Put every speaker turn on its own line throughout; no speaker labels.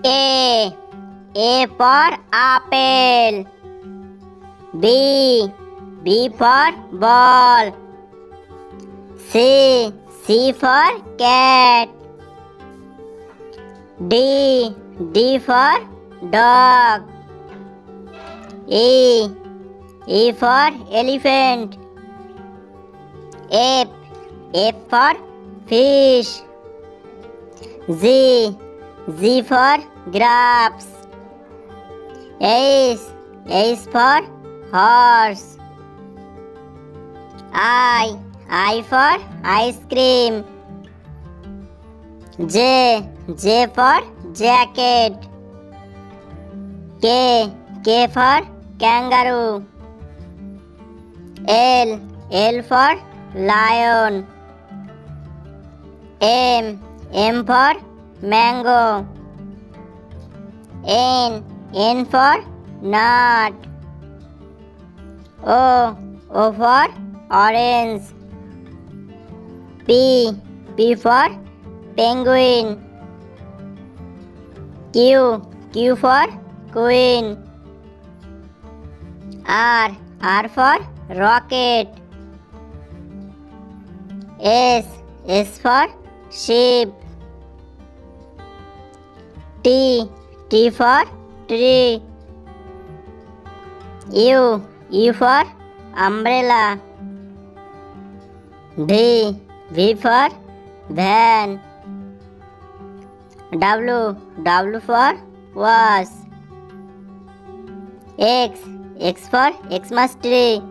A. A for apple. B. B for ball. C. C for cat. D. D for dog. E. E for elephant. F. F for fish. Z. Z for grapes. H. H for horse. I for ice cream. J. J for jacket. K. K for kangaroo. L. L for lion. M. M for mango. N. N for nut. O. O for orange. P. P for penguin. Q. Q for queen. R. R for rocket. S. S for sheep. T. T for tree. U. U for umbrella. V. V for van. W. W for watch. X. X for Xmas tree.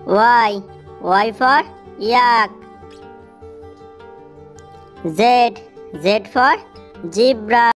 Y. Y for yak. Z. Z for zebra.